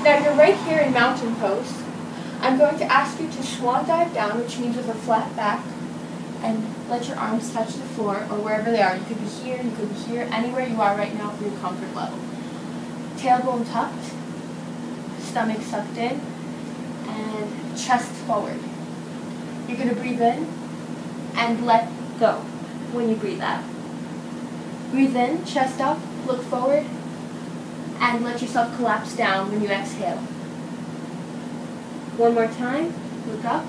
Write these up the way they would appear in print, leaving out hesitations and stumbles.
Now you're right here in mountain pose. I'm going to ask you to swan dive down, which means with a flat back, and let your arms touch the floor or wherever they are. You could be here, you could be here, anywhere you are right now for your comfort level. Tailbone tucked, stomach sucked in, and chest forward. You're going to breathe in and let go when you breathe out. Breathe in, chest up, look forward, and let yourself collapse down when you exhale. One more time, look up.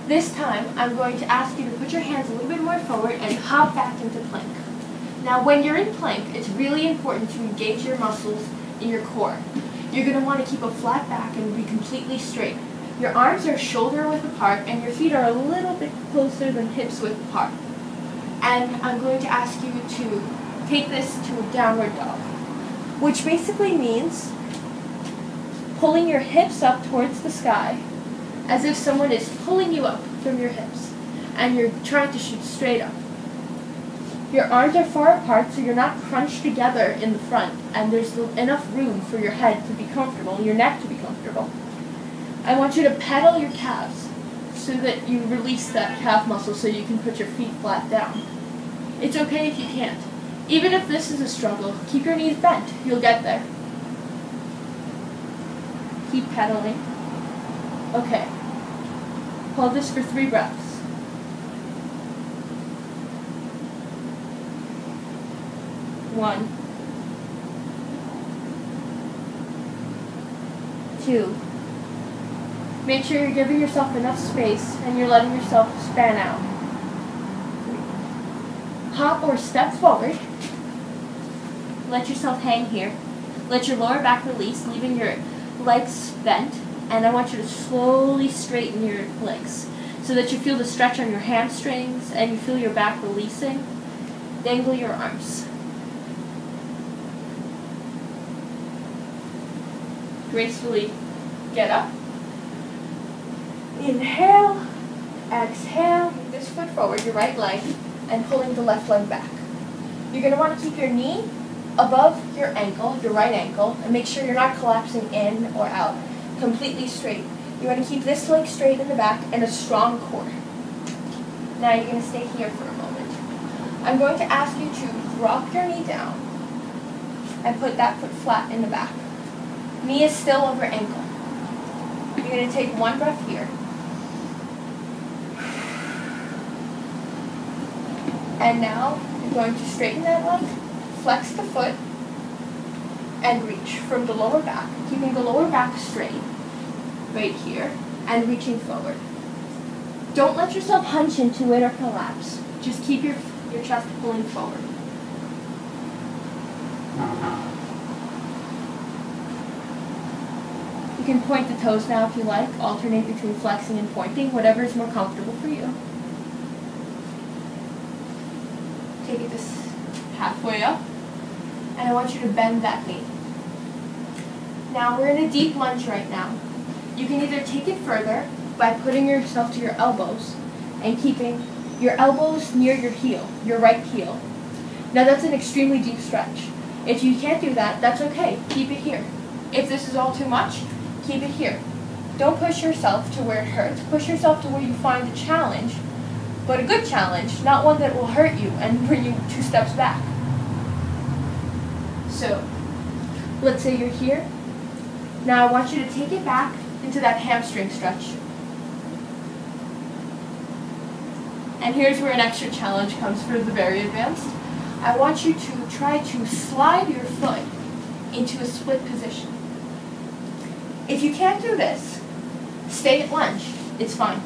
This time, I'm going to ask you to put your hands a little bit more forward and hop back into plank. Now, when you're in plank, it's really important to engage your muscles in your core. You're going to want to keep a flat back and be completely straight. Your arms are shoulder width apart and your feet are a little bit closer than hips width apart. And I'm going to ask you to take this to a downward dog, which basically means pulling your hips up towards the sky as if someone is pulling you up from your hips and you're trying to shoot straight up. Your arms are far apart so you're not crunched together in the front and there's enough room for your head to be comfortable and your neck to be comfortable. I want you to pedal your calves so that you release that calf muscle so you can put your feet flat down. It's okay if you can't. Even if this is a struggle, keep your knees bent. You'll get there. Keep pedaling. Okay. Hold this for 3 breaths. 1, 2. Make sure you're giving yourself enough space and you're letting yourself span out. 3. Hop or step forward. Let yourself hang here. Let your lower back release, leaving your legs bent. And I want you to slowly straighten your legs so that you feel the stretch on your hamstrings and you feel your back releasing. Dangle your arms. Gracefully get up. Inhale, exhale, move this foot forward, your right leg, and pulling the left leg back. You're going to want to keep your knee above your ankle, your right ankle, and make sure you're not collapsing in or out. Completely straight. You want to keep this leg straight in the back and a strong core. Now you're going to stay here for a moment. I'm going to ask you to drop your knee down and put that foot flat in the back. Knee is still over ankle. You're going to take 1 breath here. And now you're going to straighten that leg, flex the foot, and reach from the lower back, keeping the lower back straight, right here, and reaching forward. Don't let yourself hunch into it or collapse. Just keep your chest pulling forward. You can point the toes now if you like, alternate between flexing and pointing, whatever is more comfortable for you. Take it this halfway up, and I want you to bend that knee. Now we're in a deep lunge right now. You can either take it further by putting yourself to your elbows and keeping your elbows near your heel, your right heel. Now that's an extremely deep stretch. If you can't do that, that's okay. Keep it here. If this is all too much, keep it here. Don't push yourself to where it hurts. Push yourself to where you find a challenge, but a good challenge, not one that will hurt you and bring you 2 steps back. So, let's say you're here. Now I want you to take it back into that hamstring stretch. And here's where an extra challenge comes for the very advanced. I want you to try to slide your foot into a split position. If you can't do this, stay at lunge. It's fine.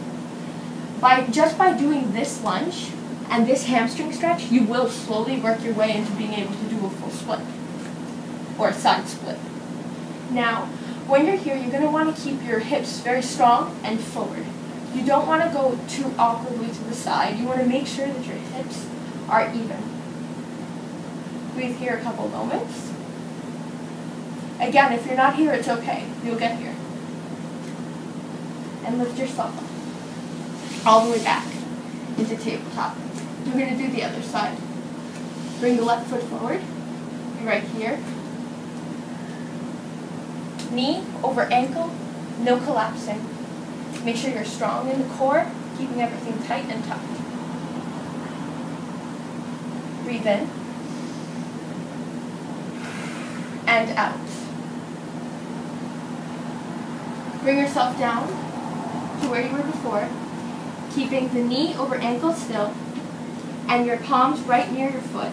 Just by doing this lunge and this hamstring stretch, you will slowly work your way into being able to do a full split or a side split. Now, when you're here, you're going to want to keep your hips very strong and forward. You don't want to go too awkwardly to the side. You want to make sure that your hips are even. Breathe here a couple moments. Again, if you're not here, it's okay. You'll get here. And lift yourself up. All the way back into tabletop. We're going to do the other side. Bring the left foot forward. Right here. Knee over ankle, no collapsing. Make sure you're strong in the core, keeping everything tight and tucked. Breathe in and out. Bring yourself down to where you were before, keeping the knee over ankle still and your palms right near your foot.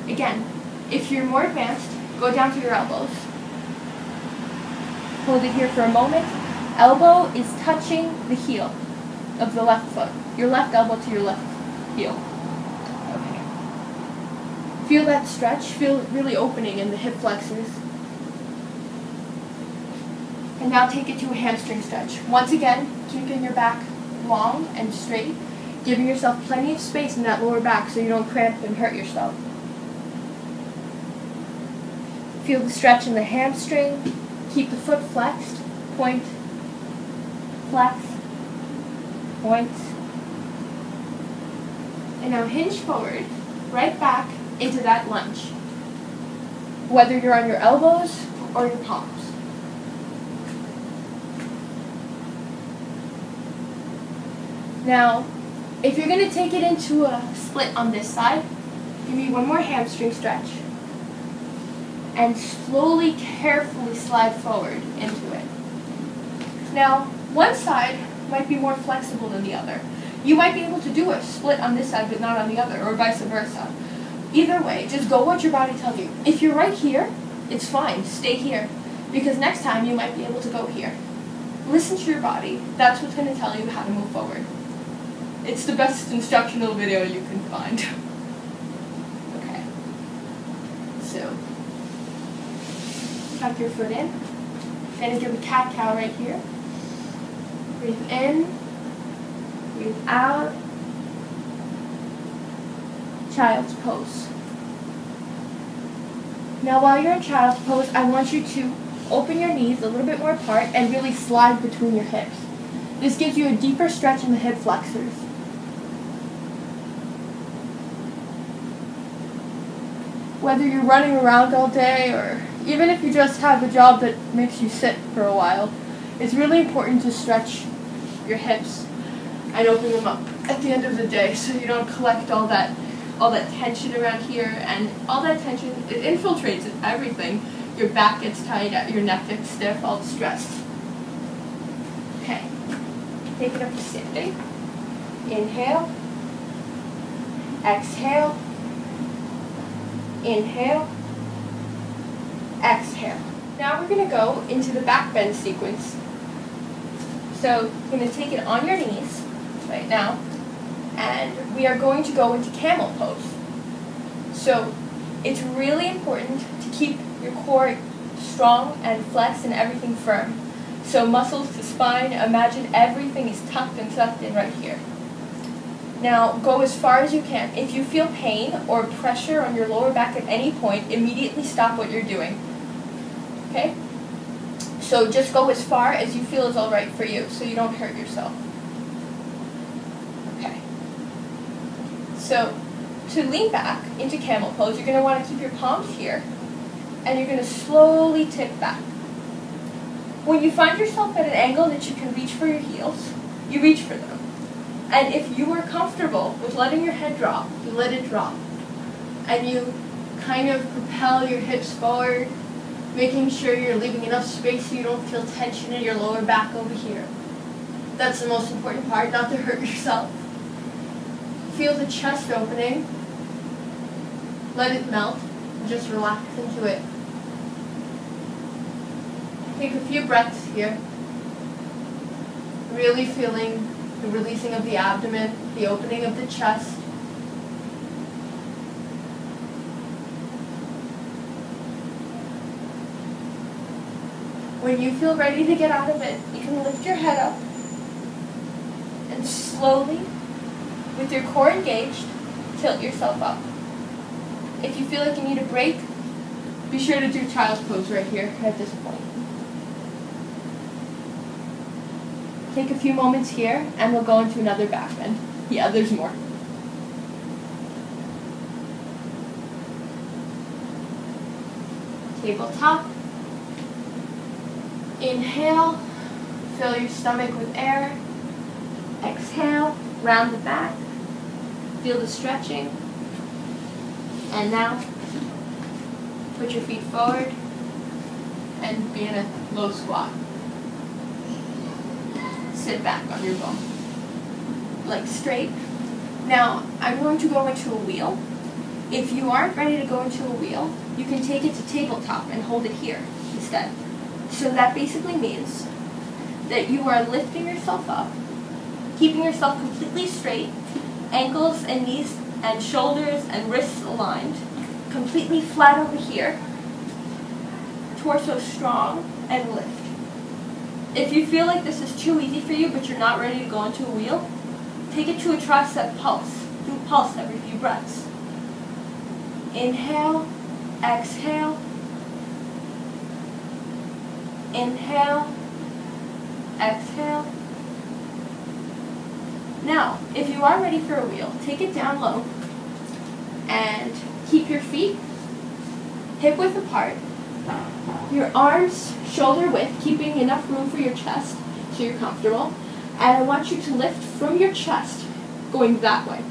Again, if you're more advanced, go down to your elbows. Hold it here for a moment. Elbow is touching the heel of the left foot. Your left elbow to your left heel. Okay. Feel that stretch. Feel it really opening in the hip flexors. And now take it to a hamstring stretch. Once again, keeping your back long and straight, giving yourself plenty of space in that lower back so you don't cramp and hurt yourself. Feel the stretch in the hamstring. Keep the foot flexed. Point, flex, point. And now hinge forward, right back into that lunge, whether you're on your elbows or your palms. Now, if you're going to take it into a split on this side, give me one more hamstring stretch. And slowly, carefully slide forward into it. Now, one side might be more flexible than the other. You might be able to do a split on this side but not on the other, or vice versa. Either way, just go what your body tells you. If you're right here, it's fine. Stay here. Because next time you might be able to go here. Listen to your body. That's what's going to tell you how to move forward. It's the best instructional video you can find. Okay. So, tuck your foot in. Gonna give a cat-cow right here. Breathe in. Breathe out. Child's pose. Now while you're in child's pose, I want you to open your knees a little bit more apart and really slide between your hips. This gives you a deeper stretch in the hip flexors. Whether you're running around all day or even if you just have a job that makes you sit for a while, it's really important to stretch your hips and open them up at the end of the day so you don't collect all that tension around here, and all that tension, it infiltrates everything. Your back gets tight, your neck gets stiff, all stressed. Okay, take it up to standing. Inhale, exhale, inhale, exhale. Now we're going to go into the back bend sequence. So you're going to take it on your knees right now, and we are going to go into camel pose. So it's really important to keep your core strong and flexed and everything firm. So muscles to spine, imagine everything is tucked and sucked in right here. Now go as far as you can. If you feel pain or pressure on your lower back at any point, immediately stop what you're doing. Okay? So just go as far as you feel is all right for you so you don't hurt yourself. Okay. So to lean back into camel pose, you're going to want to keep your palms here and you're going to slowly tip back. When you find yourself at an angle that you can reach for your heels, you reach for them. And if you are comfortable with letting your head drop, you let it drop. And you kind of propel your hips forward, making sure you're leaving enough space so you don't feel tension in your lower back over here. That's the most important part, not to hurt yourself. Feel the chest opening. Let it melt. Just relax into it. Take a few breaths here. Really feeling the releasing of the abdomen, the opening of the chest. When you feel ready to get out of it, you can lift your head up and slowly, with your core engaged, tilt yourself up. If you feel like you need a break, be sure to do child's pose right here at this point. Take a few moments here, and we'll go into another back bend. Yeah, there's more. Tabletop. Inhale, fill your stomach with air. Exhale, round the back. Feel the stretching. And now, put your feet forward and be in a low squat. Sit back on your bum. Legs straight. Now, I'm going to go into a wheel. If you aren't ready to go into a wheel, you can take it to tabletop and hold it here instead. So that basically means that you are lifting yourself up, keeping yourself completely straight, ankles and knees and shoulders and wrists aligned, completely flat over here, torso strong, and lift. If you feel like this is too easy for you but you're not ready to go into a wheel, take it to a tricep pulse. Do a pulse every few breaths. Inhale, exhale. Inhale, exhale. Now, if you are ready for a wheel, take it down low and keep your feet hip width apart, your arms shoulder width, keeping enough room for your chest so you're comfortable. And I want you to lift from your chest, going that way.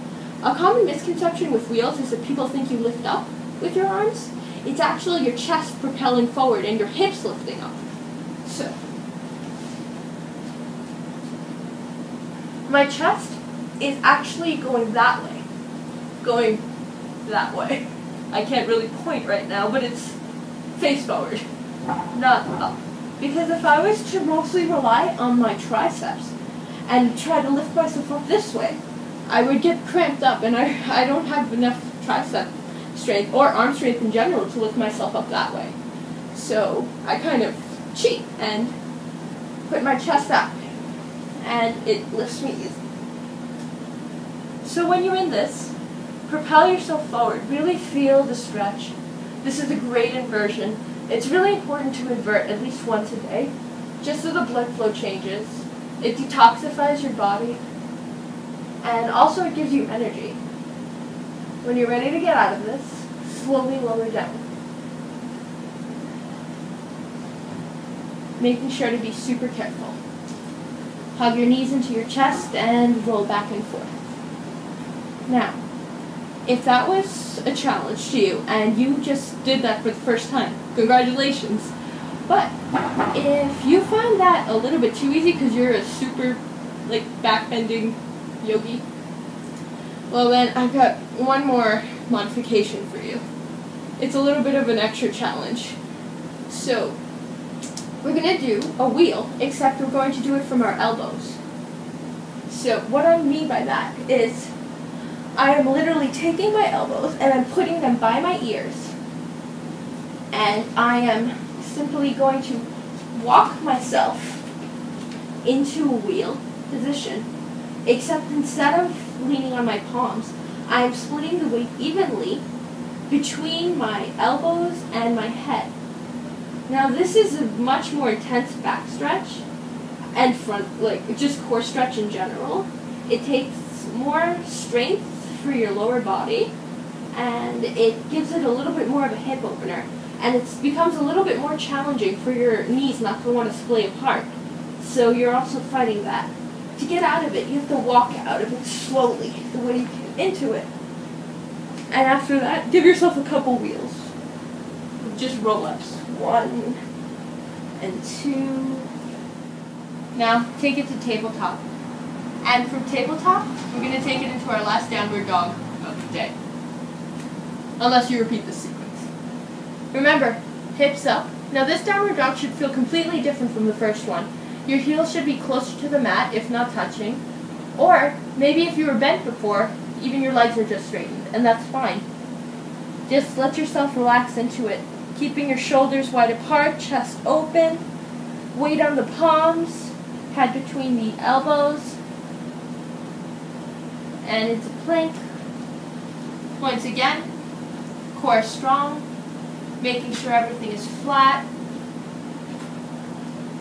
A common misconception with wheels is that people think you lift up with your arms. It's actually your chest propelling forward and your hips lifting up. So, my chest is actually going that way. Going that way. I can't really point right now, but it's face forward, not up. Because if I was to mostly rely on my triceps and try to lift myself up this way, I would get cramped up, and I don't have enough tricep strength or arm strength in general to lift myself up that way. So I kind of cheat and put my chest that way, and it lifts me easy. So when you're in this, propel yourself forward. Really feel the stretch. This is a great inversion. It's really important to invert at least once a day, just so the blood flow changes. It detoxifies your body, and also it gives you energy. When you're ready to get out of this, slowly lower down. Making sure to be super careful. Hug your knees into your chest and roll back and forth. Now, if that was a challenge to you and you just did that for the first time, congratulations. But if you find that a little bit too easy because you're a super back-bending yogi, well then I've got one more modification for you. It's a little bit of an extra challenge. So, we're going to do a wheel, except we're going to do it from our elbows. So what I mean by that is I am literally taking my elbows and I'm putting them by my ears. And I am simply going to walk myself into a wheel position, except instead of leaning on my palms, I am splitting the weight evenly between my elbows and my head. Now this is a much more intense back stretch and front, just core stretch in general. It takes more strength for your lower body, and it gives it a little bit more of a hip opener, and it becomes a little bit more challenging for your knees not to want to splay apart. So you're also fighting that. To get out of it, you have to walk out of it slowly, the way you can into it. And after that, give yourself a couple wheels. Just roll-ups. 1 and 2. Now, take it to tabletop. And from tabletop, we're going to take it into our last downward dog of the day. Unless you repeat this sequence. Remember, hips up. Now this downward dog should feel completely different from the first one. Your heels should be closer to the mat, if not touching. Or, maybe if you were bent before, even your legs are just straightened, and that's fine. Just let yourself relax into it, keeping your shoulders wide apart, chest open, weight on the palms, head between the elbows, and into plank. Once again, core strong, making sure everything is flat,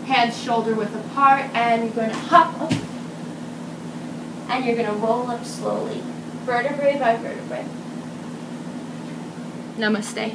hands shoulder width apart, and you're going to hop up, and you're going to roll up slowly, vertebrae by vertebrae. Namaste.